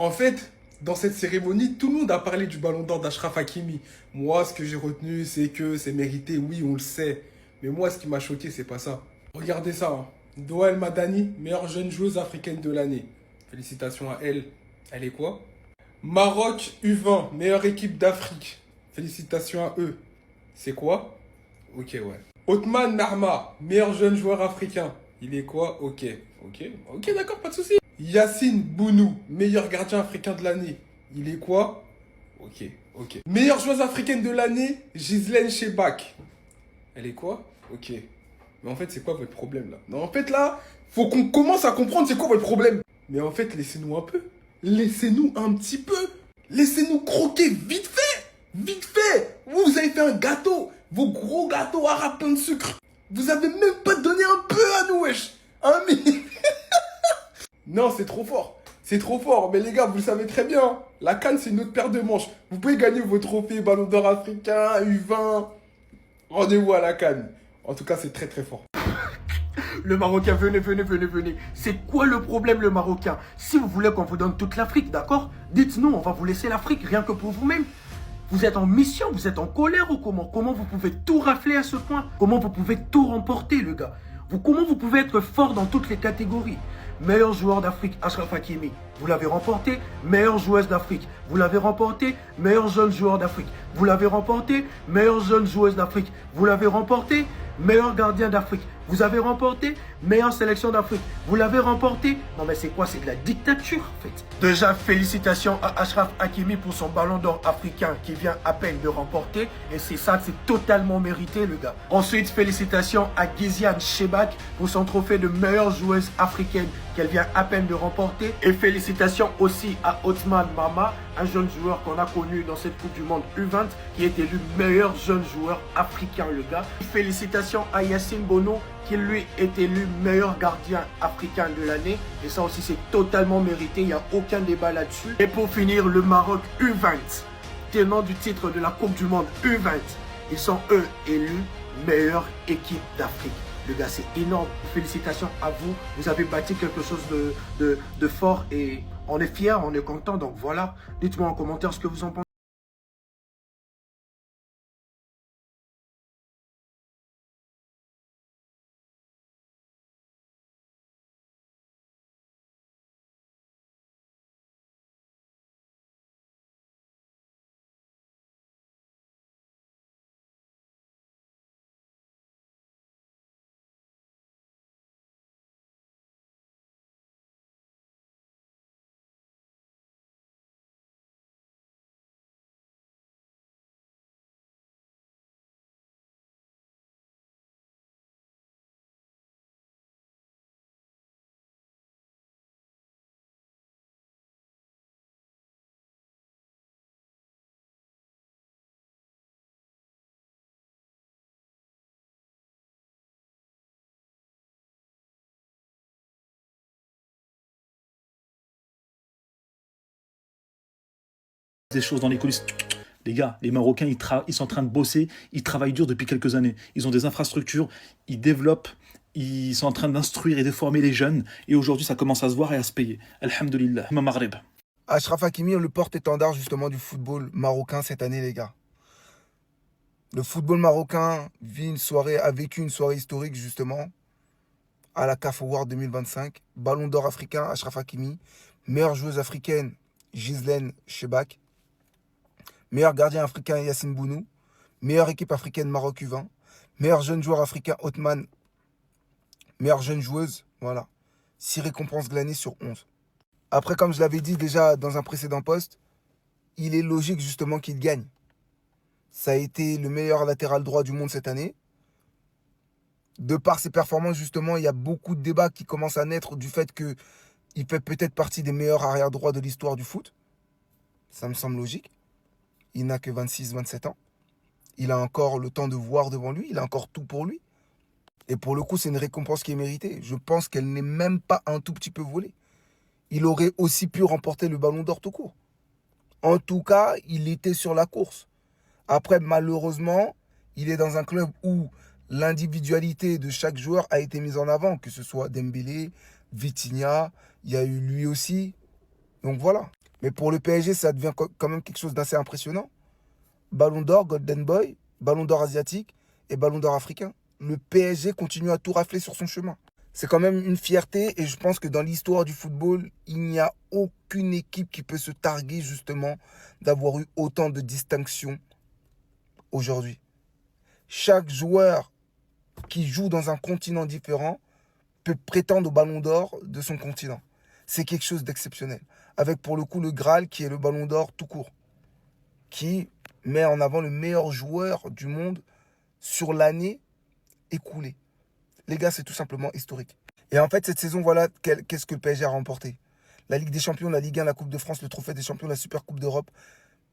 En fait, dans cette cérémonie, tout le monde a parlé du ballon d'or d'Achraf Hakimi. Moi, ce que j'ai retenu, c'est que c'est mérité, oui, on le sait. Mais moi, ce qui m'a choqué, c'est pas ça. Regardez ça, hein. Doha El Madani, meilleure jeune joueuse africaine de l'année. Félicitations à elle. Elle est quoi? Maroc U20, meilleure équipe d'Afrique. Félicitations à eux. C'est quoi? Ok, ouais. Othman Narma, meilleur jeune joueur africain. Il est quoi? Ok, ok, ok, d'accord, pas de souci. Yacine Bounou, meilleur gardien africain de l'année. Il est quoi? Ok, ok. Meilleure joueuse africaine de l'année, Ghislaine Chebak. Elle est quoi? Ok. Mais en fait, c'est quoi votre problème là? Non, en fait là, faut qu'on commence à comprendre c'est quoi votre problème. Mais en fait, laissez-nous un peu. Laissez-nous un petit peu. Laissez-nous croquer vite fait. Vite fait. Vous avez fait un gâteau. Vos gros gâteaux arabes plein de sucre. Vous avez même pas donné un peu à nous, wesh. Un mini. Non, c'est trop fort. C'est trop fort. Mais les gars, vous le savez très bien. La CAN, c'est une autre paire de manches. Vous pouvez gagner vos trophées Ballon d'Or africain, U20. Rendez-vous à la CAN. En tout cas, c'est très très fort. Le Marocain, venez, venez, venez, venez. C'est quoi le problème, le Marocain? Si vous voulez qu'on vous donne toute l'Afrique, d'accord? Dites-nous, on va vous laisser l'Afrique, rien que pour vous-même. Vous êtes en mission, vous êtes en colère ou comment? Comment vous pouvez tout rafler à ce point? Comment vous pouvez tout remporter, le gars? Comment vous pouvez être fort dans toutes les catégories? Meilleur joueur d'Afrique, Achraf Hakimi, vous l'avez remporté. Meilleure joueuse d'Afrique, vous l'avez remporté. Meilleur jeune joueur d'Afrique, vous l'avez remporté. Meilleure jeune joueuse d'Afrique, vous l'avez remporté. Meilleur gardien d'Afrique, vous avez remporté. Meilleure sélection d'Afrique, vous l'avez remporté. Non mais c'est quoi? C'est de la dictature en fait. Déjà, félicitations à Achraf Hakimi pour son ballon d'or africain qui vient à peine de remporter. Et c'est ça, c'est totalement mérité le gars. Ensuite, félicitations à Ghislaine Chebak pour son trophée de meilleure joueuse africaine qu'elle vient à peine de remporter. Et félicitations aussi à Othman Mama, un jeune joueur qu'on a connu dans cette Coupe du Monde U20 qui est élu meilleur jeune joueur africain le gars. Félicitations à Yacine Bono qui lui est élu meilleur gardien africain de l'année. Et ça aussi c'est totalement mérité, il n'y a aucun débat là-dessus. Et pour finir, le Maroc U20, tenant du titre de la Coupe du Monde U20, ils sont eux élus meilleure équipe d'Afrique. Le gars, c'est énorme. Félicitations à vous. Vous avez bâti quelque chose de fort et on est fiers, on est content. Donc voilà, dites-moi en commentaire ce que vous en pensez. Des choses dans les coulisses. Les gars, les Marocains, ils sont en train de bosser, ils travaillent dur depuis quelques années. Ils ont des infrastructures, ils développent, ils sont en train d'instruire et de former les jeunes. Et aujourd'hui, ça commence à se voir et à se payer. Alhamdulillah. Ma Maghreb. Achraf Hakimi est le porte-étendard justement du football marocain cette année, les gars. Le football marocain a vécu une soirée historique justement à la CAF Award 2025. Ballon d'or africain, Achraf Hakimi. Meilleure joueuse africaine, Ghislaine Chebak. Meilleur gardien africain, Yacine Bounou. Meilleure équipe africaine, Maroc U20. Meilleur jeune joueur africain, Othman. Meilleure jeune joueuse, voilà. 6 récompenses glanées sur 11. Après, comme je l'avais dit déjà dans un précédent post, il est logique justement qu'il gagne. Ça a été le meilleur latéral droit du monde cette année. De par ses performances, justement, il y a beaucoup de débats qui commencent à naître du fait qu'il fait peut-être partie des meilleurs arrière droits de l'histoire du foot. Ça me semble logique. Il n'a que 26-27 ans. Il a encore le temps de voir devant lui. Il a encore tout pour lui. Et pour le coup, c'est une récompense qui est méritée. Je pense qu'elle n'est même pas un tout petit peu volée. Il aurait aussi pu remporter le ballon d'or tout court. En tout cas, il était sur la course. Après, malheureusement, il est dans un club où l'individualité de chaque joueur a été mise en avant, que ce soit Dembélé, Vitinha, il y a eu lui aussi. Donc voilà. Mais pour le PSG, ça devient quand même quelque chose d'assez impressionnant. Ballon d'or, Golden Boy, Ballon d'or asiatique et Ballon d'or africain. Le PSG continue à tout rafler sur son chemin. C'est quand même une fierté et je pense que dans l'histoire du football, il n'y a aucune équipe qui peut se targuer justement d'avoir eu autant de distinctions aujourd'hui. Chaque joueur qui joue dans un continent différent peut prétendre au Ballon d'or de son continent. C'est quelque chose d'exceptionnel. Avec pour le coup le Graal qui est le Ballon d'or tout court, qui met en avant le meilleur joueur du monde sur l'année écoulée. Les gars, c'est tout simplement historique. Et en fait, cette saison, voilà qu'est-ce que le PSG a remporté. La Ligue des Champions, la Ligue 1, la Coupe de France, le Trophée des Champions, la Super Coupe d'Europe.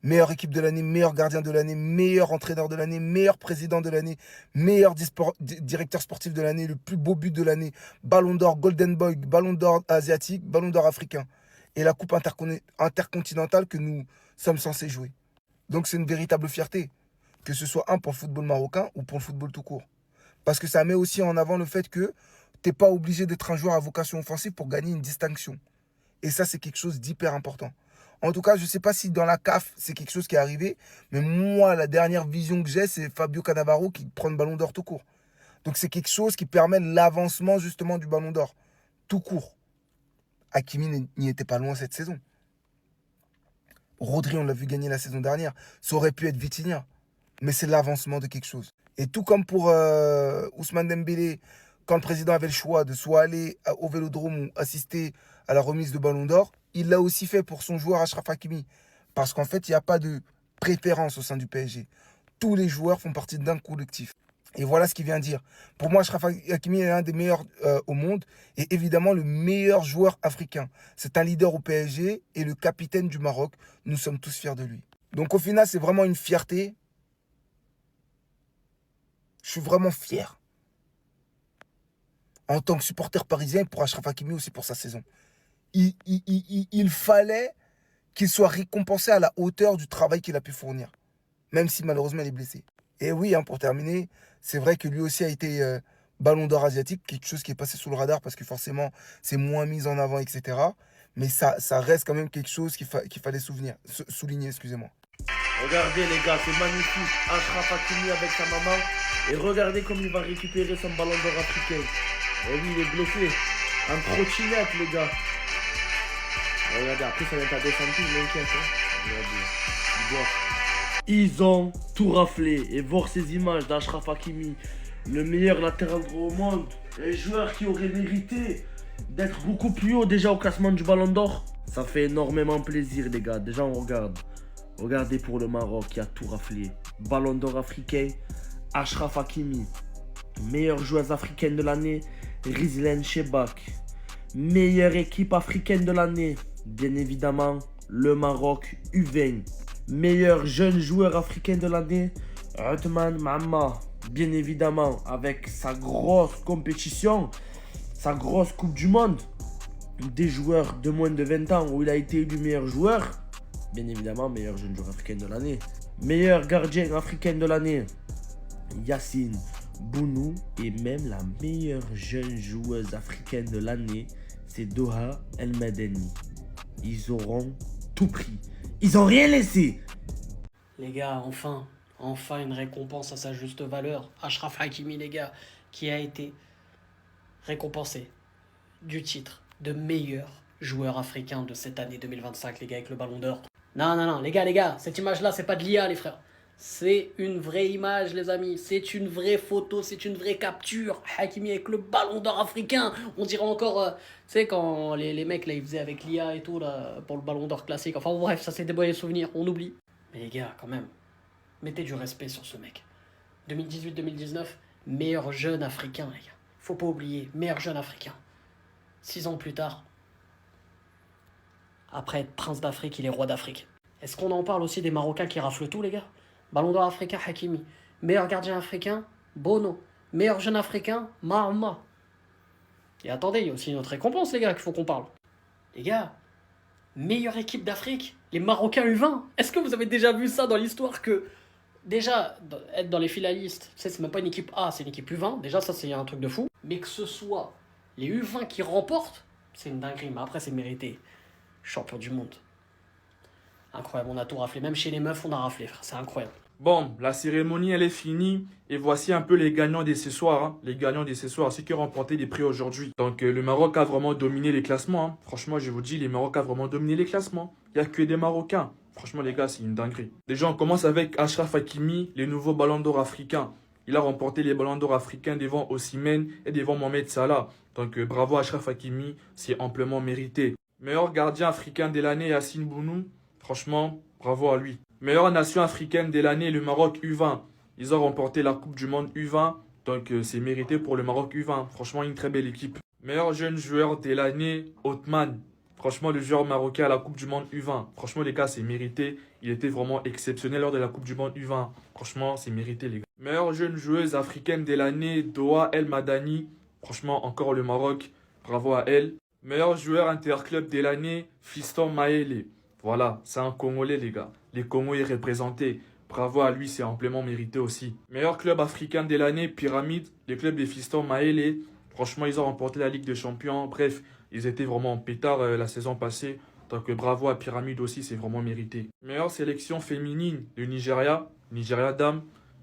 Meilleure équipe de l'année, meilleur gardien de l'année, meilleur entraîneur de l'année, meilleur président de l'année, meilleur directeur sportif de l'année, le plus beau but de l'année, Ballon d'or, Golden Boy, Ballon d'or asiatique, Ballon d'or africain. Et la Coupe intercontinentale que nous sommes censés jouer. Donc c'est une véritable fierté, que ce soit pour le football marocain ou pour le football tout court. Parce que ça met aussi en avant le fait que tu n'es pas obligé d'être un joueur à vocation offensive pour gagner une distinction. Et ça, c'est quelque chose d'hyper important. En tout cas, je ne sais pas si dans la CAF, c'est quelque chose qui est arrivé, mais moi, la dernière vision que j'ai, c'est Fabio Cannavaro qui prend le Ballon d'or tout court. Donc c'est quelque chose qui permet l'avancement justement du Ballon d'or tout court. Hakimi n'y était pas loin cette saison. Rodri, on l'a vu gagner la saison dernière. Ça aurait pu être Vitinha. Mais c'est l'avancement de quelque chose. Et tout comme pour Ousmane Dembélé, quand le président avait le choix de soit aller au Vélodrome ou assister à la remise de Ballon d'or, il l'a aussi fait pour son joueur Achraf Hakimi. Parce qu'en fait, il n'y a pas de préférence au sein du PSG. Tous les joueurs font partie d'un collectif. Et voilà ce qu'il vient dire. Pour moi, Achraf Hakimi est l'un des meilleurs au monde et évidemment le meilleur joueur africain. C'est un leader au PSG et le capitaine du Maroc. Nous sommes tous fiers de lui. Donc au final, c'est vraiment une fierté. Je suis vraiment fier. En tant que supporter parisien, pour Achraf Hakimi aussi pour sa saison. Il fallait qu'il soit récompensé à la hauteur du travail qu'il a pu fournir. Même si malheureusement il est blessé. Et oui, pour terminer, c'est vrai que lui aussi a été Ballon d'or asiatique, quelque chose qui est passé sous le radar parce que forcément c'est moins mis en avant, etc. Mais ça reste quand même quelque chose qu'il fallait souligner, excusez-moi. Regardez les gars, c'est magnifique. Achraf Hakimi avec sa maman. Et regardez comme il va récupérer son ballon d'or africain. Et oui, il est blessé. Un trottinette les gars. Regardez, après ça va être à 2 centimes, il m'inquiète. Regardez, il boit. Ils ont tout raflé. Et voir ces images d'Achraf Hakimi, le meilleur latéral droit au monde, un joueur qui aurait mérité d'être beaucoup plus haut déjà au classement du ballon d'or. Ça fait énormément plaisir les gars. Déjà on regarde. Regardez pour le Maroc qui a tout raflé. Ballon d'or africain, Achraf Hakimi. Meilleure joueuse africaine de l'année, Rizlen Chebak. Meilleure équipe africaine de l'année, bien évidemment, le Maroc U20. Meilleur jeune joueur africain de l'année, Othman Mahamma. Bien évidemment, avec sa grosse compétition, sa grosse Coupe du Monde. Des joueurs de moins de 20 ans où il a été élu meilleur joueur. Bien évidemment, meilleur jeune joueur africain de l'année. Meilleur gardien africain de l'année, Yacine Bounou. Et même la meilleure jeune joueuse africaine de l'année, c'est Doha El Madani. Ils auront tout pris. Ils ont rien laissé. Les gars, enfin une récompense à sa juste valeur. Achraf Hakimi, les gars, qui a été récompensé du titre de meilleur joueur africain de cette année 2025, les gars, avec le Ballon d'Or. Non, les gars, cette image-là, c'est pas de l'IA, les frères. C'est une vraie image, les amis. C'est une vraie photo, c'est une vraie capture. Hakimi avec le Ballon d'Or africain. On dirait encore, tu sais, quand les mecs, là, ils faisaient avec l'IA et tout, là, pour le Ballon d'Or classique. Enfin, bref, ça, c'est des beaux souvenirs, on oublie. Mais les gars, quand même, mettez du respect sur ce mec. 2018-2019, meilleur jeune africain, les gars. Faut pas oublier, meilleur jeune africain. 6 ans plus tard, après être prince d'Afrique, il est roi d'Afrique. Est-ce qu'on en parle aussi des Marocains qui raflent tout, les gars? Ballon d'Or africain, Hakimi. Meilleur gardien africain, Bono. Meilleur jeune africain, Mahamma. Et attendez, il y a aussi une autre récompense, les gars, qu'il faut qu'on parle. Les gars, meilleure équipe d'Afrique, les Marocains U20. Est-ce que vous avez déjà vu ça dans l'histoire que... Déjà, être dans les finalistes, c'est même pas une équipe A, c'est une équipe U20. Déjà, ça, c'est un truc de fou. Mais que ce soit les U20 qui remportent, c'est une dinguerie. Mais après, c'est mérité. Champion du monde. Incroyable, on a tout raflé. Même chez les meufs, on a raflé, frère. C'est incroyable. Bon, la cérémonie, elle est finie. Et voici un peu les gagnants de ce soir. Hein. Les gagnants de ce soir, ceux qui ont remporté des prix aujourd'hui. Donc, le Maroc a vraiment dominé les classements. Hein. Franchement, je vous dis, le Maroc a vraiment dominé les classements. Il n'y a que des Marocains. Franchement, les gars, c'est une dinguerie. Déjà, on commence avec Achraf Hakimi, le nouveau ballon d'or africain. Il a remporté les ballons d'or africains devant Osimhen et devant Mohamed Salah. Donc, bravo à Achraf Hakimi, c'est amplement mérité. Meilleur gardien africain de l'année, Yassine Bounou. Franchement, bravo à lui. Meilleure nation africaine de l'année, le Maroc U20. Ils ont remporté la Coupe du Monde U20. Donc, c'est mérité pour le Maroc U20. Franchement, une très belle équipe. Meilleur jeune joueur de l'année, Othman. Franchement, le joueur marocain à la Coupe du Monde U20. Franchement, les gars, c'est mérité. Il était vraiment exceptionnel lors de la Coupe du Monde U20. Franchement, c'est mérité, les gars. Meilleure jeune joueuse africaine de l'année, Doha El Madani. Franchement, encore le Maroc. Bravo à elle. Meilleur joueur interclub de l'année, Fiston Maele. Voilà, c'est un Congolais, les gars. Les Congos est représenté. Bravo à lui, c'est amplement mérité aussi. Meilleur club africain de l'année, Pyramide. Le club des Fiston Maele. Franchement, ils ont remporté la Ligue des Champions. Bref, ils étaient vraiment en pétard la saison passée. Donc bravo à Pyramide aussi, c'est vraiment mérité. Meilleure sélection féminine, le Nigeria. Nigeria Dames.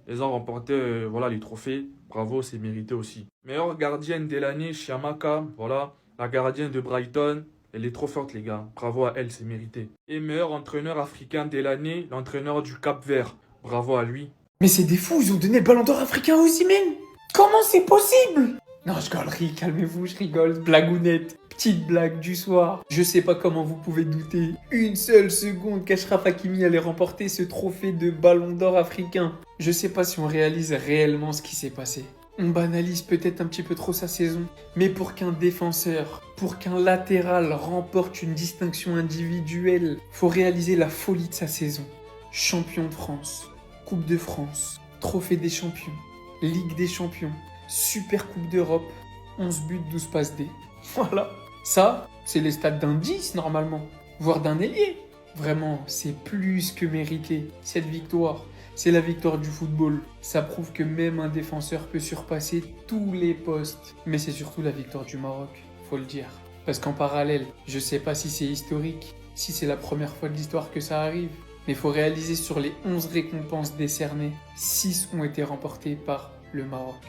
Ils ont remporté voilà, les trophées. Bravo, c'est mérité aussi. Meilleure gardienne de l'année, Chiamaka. Voilà, la gardienne de Brighton. Elle est trop forte, les gars. Bravo à elle, c'est mérité. Et meilleur entraîneur africain de l'année, l'entraîneur du Cap-Vert. Bravo à lui. Mais c'est des fous, ils ont donné le ballon d'or africain aux Osimhen. Comment c'est possible? Non, je rigolerie, calmez-vous, je rigole. Blagounette, petite blague du soir. Je sais pas comment vous pouvez douter une seule seconde qu'Achraf Hakimi allait remporter ce trophée de ballon d'or africain. Je sais pas si on réalise réellement ce qui s'est passé. On banalise peut-être un petit peu trop sa saison, mais pour qu'un défenseur, pour qu'un latéral remporte une distinction individuelle, faut réaliser la folie de sa saison. Champion de France, Coupe de France, Trophée des champions, Ligue des champions, Super Coupe d'Europe, 11 buts, 12 passes D. Voilà, ça, c'est les stats d'un 10 normalement, voire d'un ailier. Vraiment, c'est plus que mérité, cette victoire. C'est la victoire du football. Ça prouve que même un défenseur peut surpasser tous les postes. Mais c'est surtout la victoire du Maroc, faut le dire. Parce qu'en parallèle, je sais pas si c'est historique, si c'est la première fois de l'histoire que ça arrive, mais il faut réaliser sur les 11 récompenses décernées, 6 ont été remportées par le Maroc.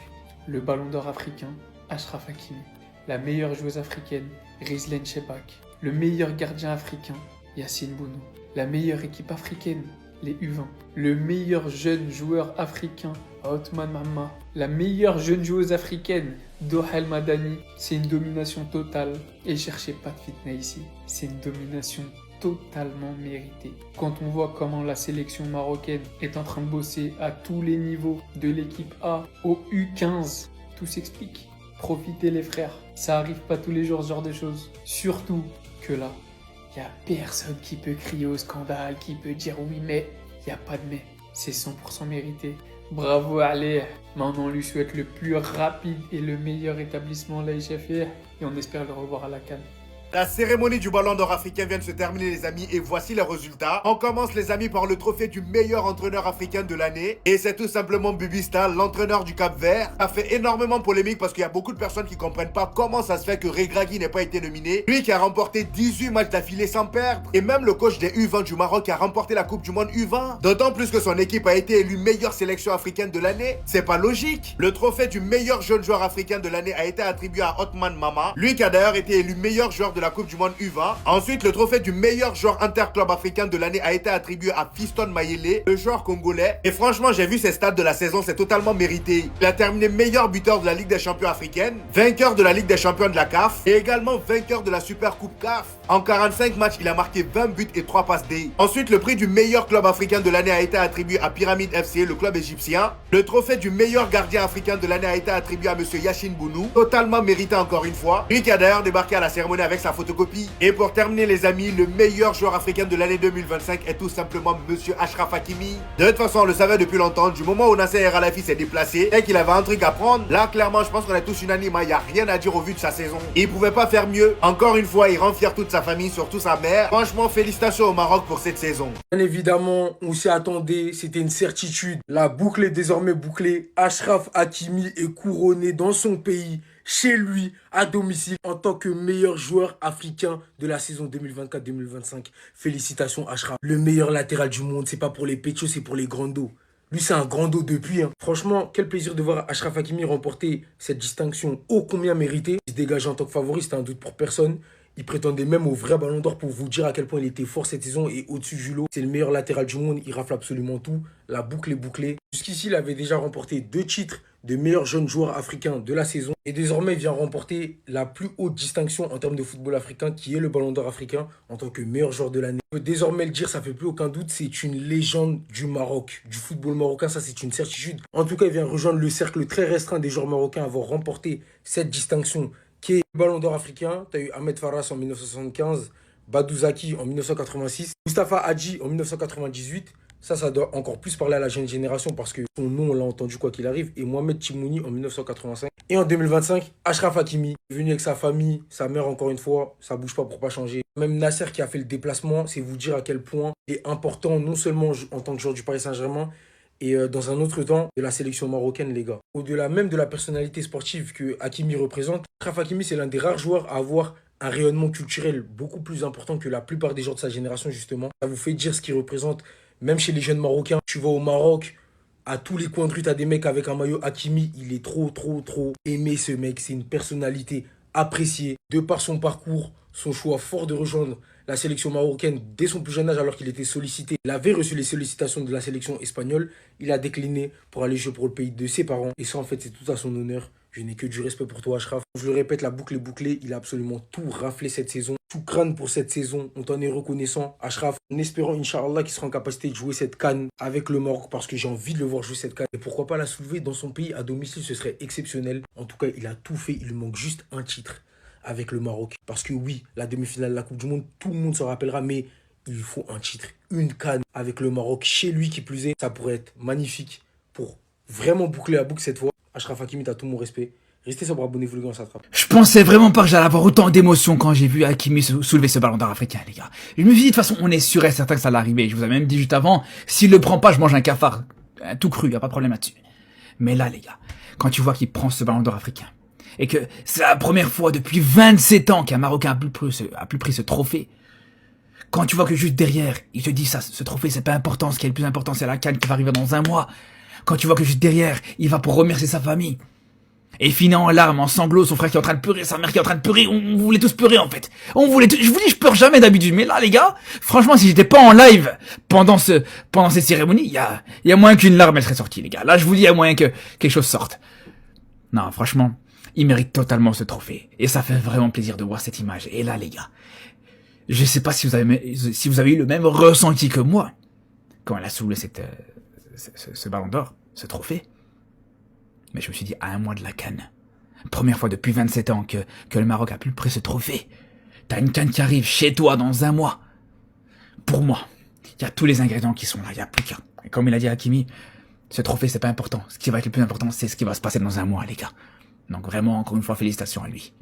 Le ballon d'or africain, Achraf Hakimi. La meilleure joueuse africaine, Rizlen Chepak. Le meilleur gardien africain, Yassine Bounou. La meilleure équipe africaine, les U20. Le meilleur jeune joueur africain, Othman Mamma. La meilleure jeune joueuse africaine, Doha El Madani. C'est une domination totale. Et cherchez pas de fitna ici. C'est une domination totalement méritée. Quand on voit comment la sélection marocaine est en train de bosser à tous les niveaux, de l'équipe A au U15, tout s'explique. Profitez les frères. Ça arrive pas tous les jours ce genre de choses. Surtout que là, il n'y a personne qui peut crier au scandale, qui peut dire oui mais, il n'y a pas de mais. C'est 100% mérité. Bravo allez. Maintenant on lui souhaite le plus rapide et le meilleur établissement là et on espère le revoir à la CAN. La cérémonie du ballon d'or africain vient de se terminer les amis et voici les résultats. On commence les amis par le trophée du meilleur entraîneur africain de l'année. Et c'est tout simplement Bubista, l'entraîneur du Cap-Vert. Ça fait énormément polémique parce qu'il y a beaucoup de personnes qui comprennent pas comment ça se fait que Regragui n'ait pas été nominé. Lui qui a remporté 18 matchs d'affilée sans perdre. Et même le coach des U20 du Maroc qui a remporté la Coupe du Monde U20. D'autant plus que son équipe a été élue meilleure sélection africaine de l'année. C'est pas logique. Le trophée du meilleur jeune joueur africain de l'année a été attribué à Othman Mama. Lui qui a d'ailleurs été élu meilleur joueur de la Coupe du Monde U20. Ensuite, le trophée du meilleur joueur interclub africain de l'année a été attribué à Fiston Mayele, le joueur congolais. Et franchement, j'ai vu ses stats de la saison, c'est totalement mérité. Il a terminé meilleur buteur de la Ligue des champions africaine, vainqueur de la Ligue des champions de la CAF et également vainqueur de la Super Coupe CAF. En 45 matchs, il a marqué 20 buts et 3 passes D. Ensuite, le prix du meilleur club africain de l'année a été attribué à Pyramide FC, le club égyptien. Le trophée du meilleur gardien africain de l'année a été attribué à monsieur Yassine Bounou, totalement mérité encore une fois. Lui qui a d'ailleurs débarqué à la cérémonie avec sa photocopie. Et pour terminer les amis, le meilleur joueur africain de l'année 2025 est tout simplement monsieur Achraf Hakimi. De toute façon, on le savait depuis longtemps, du moment où Nasser El Khelaifi s'est déplacé et qu'il avait un truc à prendre, là clairement je pense qu'on est tous unanimes, il n'y a rien à dire au vu de sa saison. Il pouvait pas faire mieux. Encore une fois, il rend fier toute sa famille, surtout sa mère. Franchement, félicitations au Maroc pour cette saison. Bien évidemment, on s'y attendait, c'était une certitude. La boucle est désormais bouclée. Achraf Hakimi est couronné dans son pays chez lui, à domicile, en tant que meilleur joueur africain de la saison 2024-2025. Félicitations Achraf, le meilleur latéral du monde. C'est pas pour les péchos, c'est pour les grandos. Lui, c'est un grand dos depuis. Franchement, quel plaisir de voir Achraf Hakimi remporter cette distinction ô combien méritée. Il se dégageait en tant que favori, c'était un doute pour personne. Il prétendait même au vrai ballon d'or pour vous dire à quel point il était fort cette saison et au-dessus du lot. C'est le meilleur latéral du monde, il rafle absolument tout. La boucle est bouclée. Jusqu'ici, il avait déjà remporté 2 titres de meilleur jeune joueur africain de la saison. Et désormais, il vient remporter la plus haute distinction en termes de football africain, qui est le ballon d'or africain en tant que meilleur joueur de l'année. On peut désormais le dire, ça fait plus aucun doute, c'est une légende du Maroc, du football marocain, ça c'est une certitude. En tout cas, il vient rejoindre le cercle très restreint des joueurs marocains à avoir remporté cette distinction qui est le ballon d'or africain. Tu as eu Ahmed Farras en 1975, Badou Zaki en 1986, Mustafa Hadji en 1998. Ça doit encore plus parler à la jeune génération parce que son nom, on l'a entendu quoi qu'il arrive. Et Mohamed Timouni en 1985. Et en 2025, Achraf Hakimi, venu avec sa famille, sa mère encore une fois, ça bouge pas pour pas changer. Même Nasser qui a fait le déplacement, c'est vous dire à quel point il est important, non seulement en tant que joueur du Paris Saint-Germain, et dans un autre temps, de la sélection marocaine, les gars. Au-delà même de la personnalité sportive que Hakimi représente, Achraf Hakimi, c'est l'un des rares joueurs à avoir un rayonnement culturel beaucoup plus important que la plupart des joueurs de sa génération, justement. Ça vous fait dire ce qu'il représente. Même chez les jeunes Marocains, tu vas au Maroc, à tous les coins de rue, t'as des mecs avec un maillot Hakimi. Il est trop aimé, ce mec. C'est une personnalité appréciée. De par son parcours, son choix fort de rejoindre la sélection marocaine dès son plus jeune âge alors qu'il était sollicité. Il avait reçu les sollicitations de la sélection espagnole. Il a décliné pour aller jouer pour le pays de ses parents. Et ça, en fait, c'est tout à son honneur. Je n'ai que du respect pour toi, Achraf. Je le répète, la boucle est bouclée. Il a absolument tout raflé cette saison. Tout crâne pour cette saison. On t'en est reconnaissant, Achraf. En espérant, Inch'Allah, qu'il sera en capacité de jouer cette CAN avec le Maroc parce que j'ai envie de le voir jouer cette CAN. Et pourquoi pas la soulever dans son pays à domicile, ce serait exceptionnel. En tout cas, il a tout fait. Il lui manque juste un titre avec le Maroc. Parce que oui, la demi-finale de la Coupe du Monde, tout le monde s'en rappellera, mais il lui faut un titre, une CAN avec le Maroc chez lui qui plus est. Ça pourrait être magnifique pour vraiment boucler la boucle cette fois. Achraf Hakimi, t'as tout mon respect. Restez sobre, abonnez-vous les gars, on s'attrape. Je pensais vraiment pas que j'allais avoir autant d'émotions quand j'ai vu Hakimi soulever ce ballon d'or africain, les gars. Je me suis dit, de toute façon, on est sûr et certain que ça allait arriver. Je vous ai même dit juste avant, s'il le prend pas, je mange un cafard. Tout cru, y a pas de problème là-dessus. Mais là, les gars, quand tu vois qu'il prend ce ballon d'or africain, et que c'est la première fois depuis 27 ans qu'un Marocain a plus pris ce trophée, quand tu vois que juste derrière, il te dit ça, ce trophée, c'est pas important, ce qui est le plus important, c'est la CAN qui va arriver dans un mois. Quand tu vois que juste derrière, il va pour remercier sa famille. Et fini en larmes, en sanglots, son frère qui est en train de pleurer, sa mère qui est en train de pleurer, on voulait tous pleurer en fait. Je vous dis, je pleure jamais d'habitude, mais là les gars, franchement, si j'étais pas en live pendant cette cérémonie, il y a moyen qu'une larme elle serait sortie les gars. Là je vous dis, il y a moyen que quelque chose sorte. Non, franchement, il mérite totalement ce trophée. Et ça fait vraiment plaisir de voir cette image. Et là les gars, je sais pas si vous avez eu le même ressenti que moi quand elle a soulevé ce ballon d'or, ce trophée. Mais je me suis dit, à un mois de la CAN, première fois depuis 27 ans que le Maroc a pu prendre ce trophée. T'as une CAN qui arrive chez toi dans un mois. Pour moi, il y a tous les ingrédients qui sont là, il n'y a plus qu'un. Et comme il a dit Hakimi, ce trophée c'est pas important. Ce qui va être le plus important, c'est ce qui va se passer dans un mois, les gars. Donc vraiment, encore une fois, félicitations à lui.